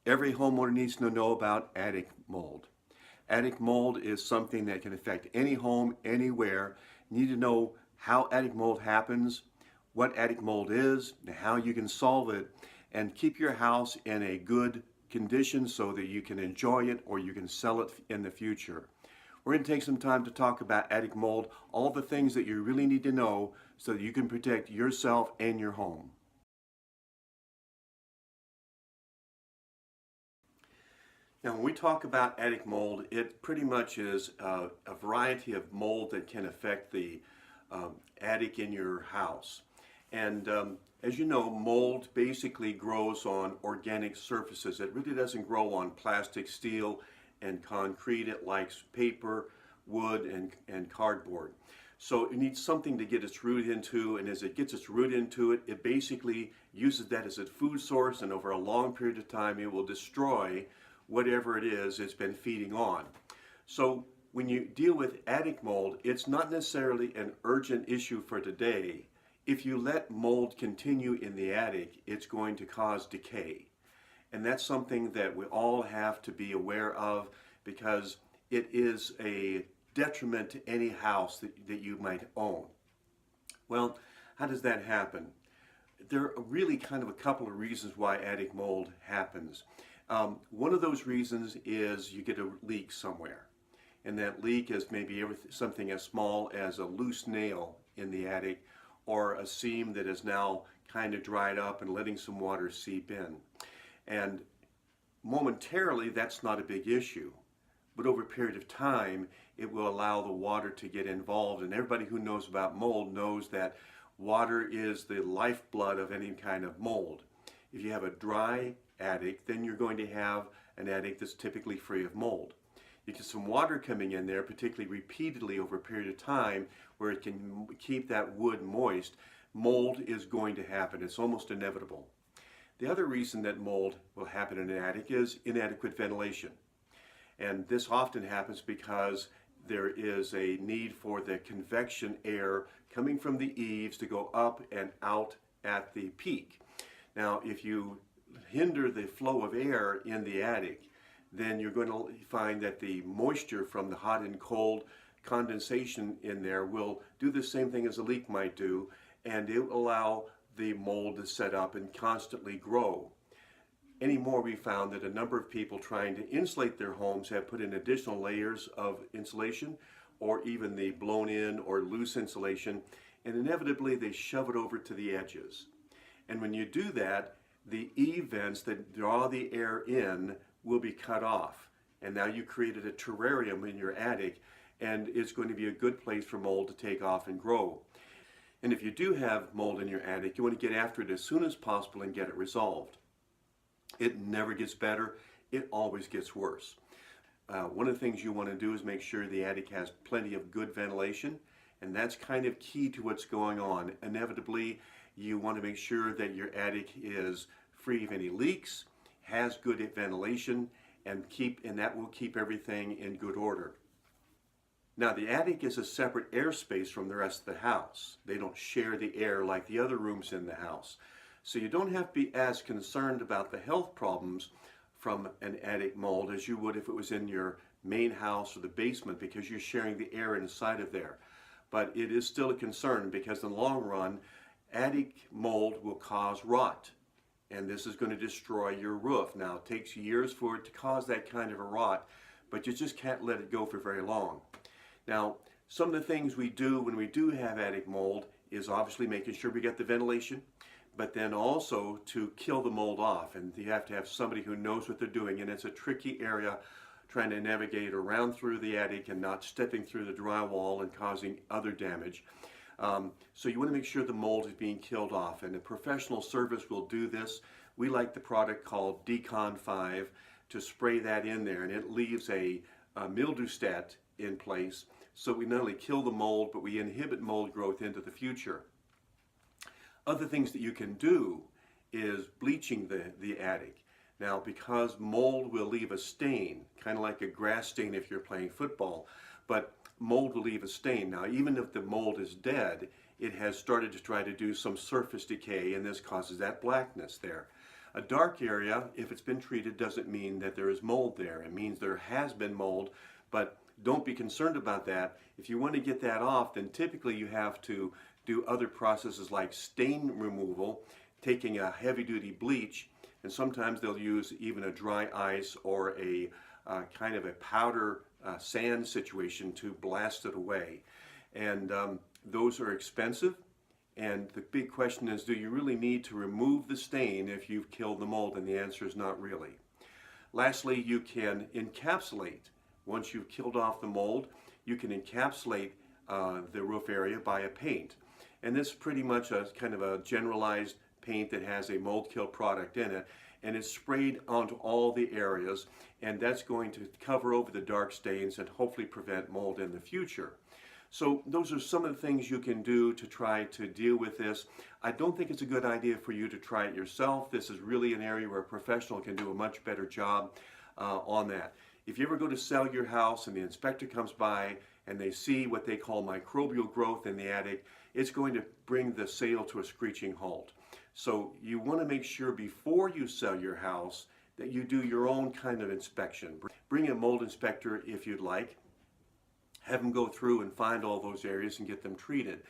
Every homeowner needs to know about attic mold. Attic mold is something that can affect any home, anywhere. You need to know how attic mold happens, what attic mold is, and how you can solve it, and keep your house in a good condition so that you can enjoy it or you can sell it in the future. We're going to take some time to talk about attic mold, all the things that you really need to know so that you can protect yourself and your home. Now, when we talk about attic mold, it pretty much is a variety of mold that can affect the attic in your house. And as you know, mold basically grows on organic surfaces. It really doesn't grow on plastic, steel, and concrete. It likes paper, wood, and cardboard. So it needs something to get its root into, and as it gets its root into it, it basically uses that as its food source, and over a long period of time, it will destroy whatever it is it's been feeding on. So when you deal with attic mold, it's not necessarily an urgent issue for today. If you let mold continue in the attic, it's going to cause decay. And that's something that we all have to be aware of because it is a detriment to any house that you might own. Well, how does that happen? There are really kind of a couple of reasons why attic mold happens. One of those reasons is you get a leak somewhere. And that leak is maybe something as small as a loose nail in the attic or a seam that is now kind of dried up and letting some water seep in. And momentarily, that's not a big issue. But over a period of time, it will allow the water to get involved. And everybody who knows about mold knows that water is the lifeblood of any kind of mold. If you have a dry attic, then you're going to have an attic that's typically free of mold. You get some water coming in there, particularly repeatedly over a period of time, where it can keep that wood moist. Mold is going to happen. It's almost inevitable. The other reason that mold will happen in an attic is inadequate ventilation. And this often happens because there is a need for the convection air coming from the eaves to go up and out at the peak. Now, if you hinder the flow of air in the attic, then you're going to find that the moisture from the hot and cold condensation in there will do the same thing as a leak might do, and it will allow the mold to set up and constantly grow. Anymore, we found that a number of people trying to insulate their homes have put in additional layers of insulation or even the blown in or loose insulation, and inevitably they shove it over to the edges. And when you do that, the eave vents that draw the air in will be cut off. And now you created a terrarium in your attic, and it's going to be a good place for mold to take off and grow. And if you do have mold in your attic, you want to get after it as soon as possible and get it resolved. It never gets better, it always gets worse. One of the things you want to do is make sure the attic has plenty of good ventilation, and that's kind of key to what's going on. Inevitably, you want to make sure that your attic is free of any leaks, has good ventilation, and that will keep everything in good order. Now, the attic is a separate airspace from the rest of the house. They don't share the air like the other rooms in the house. So you don't have to be as concerned about the health problems from an attic mold as you would if it was in your main house or the basement, because you're sharing the air inside of there. But it is still a concern because in the long run, attic mold will cause rot, and this is going to destroy your roof. Now, it takes years for it to cause that kind of a rot, but you just can't let it go for very long. Now, some of the things we do when we do have attic mold is obviously making sure we get the ventilation, but then also to kill the mold off. And you have to have somebody who knows what they're doing, and it's a tricky area trying to navigate around through the attic and not stepping through the drywall and causing other damage. So you want to make sure the mold is being killed off, and a professional service will do this. We like the product called Decon 5 to spray that in there, and it leaves a mildew stat in place, so we not only kill the mold, but we inhibit mold growth into the future. Other things that you can do is bleaching the attic. Now, because mold will leave a stain, kind of like a grass stain if you're playing football, but mold will leave a stain. Now, even if the mold is dead, it has started to try to do some surface decay, and this causes that blackness there. A dark area, if it's been treated, doesn't mean that there is mold there. It means there has been mold, but don't be concerned about that. If you want to get that off, then typically you have to do other processes like stain removal, taking a heavy-duty bleach, and sometimes they'll use even a dry ice or a kind of a powder sand situation to blast it away. And those are expensive. And the big question is, do you really need to remove the stain if you've killed the mold? And the answer is not really. Lastly, you can encapsulate. Once you've killed off the mold, you can encapsulate the roof area by a paint. And this is pretty much a kind of a generalized paint that has a mold kill product in it, and it's sprayed onto all the areas, and that's going to cover over the dark stains and hopefully prevent mold in the future. So those are some of the things you can do to try to deal with this. I don't think it's a good idea for you to try it yourself. This is really an area where a professional can do a much better job on that. If you ever go to sell your house and the inspector comes by and they see what they call microbial growth in the attic, it's going to bring the sale to a screeching halt. So you want to make sure before you sell your house that you do your own kind of inspection. Bring a mold inspector if you'd like. Have them go through and find all those areas and get them treated.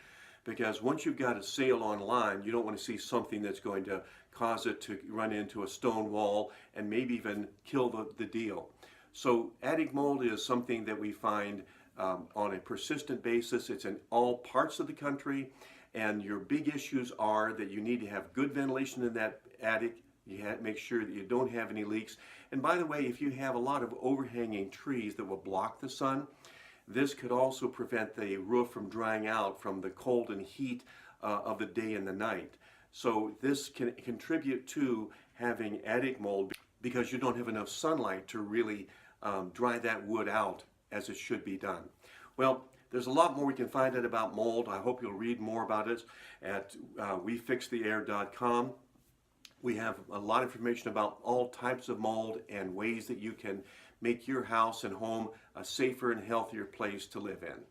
Because once you've got a sale online, you don't want to see something that's going to cause it to run into a stone wall and maybe even kill the deal. So attic mold is something that we find on a persistent basis. It's in all parts of the country, and your big issues are that you need to have good ventilation in that attic. You have to make sure that you don't have any leaks. And by the way, if you have a lot of overhanging trees that will block the sun, this could also prevent the roof from drying out from the cold and heat of the day and the night. So this can contribute to having attic mold because you don't have enough sunlight to really dry that wood out as it should be done. Well, there's a lot more we can find out about mold. I hope you'll read more about it at wefixtheair.com. We have a lot of information about all types of mold and ways that you can make your house and home a safer and healthier place to live in.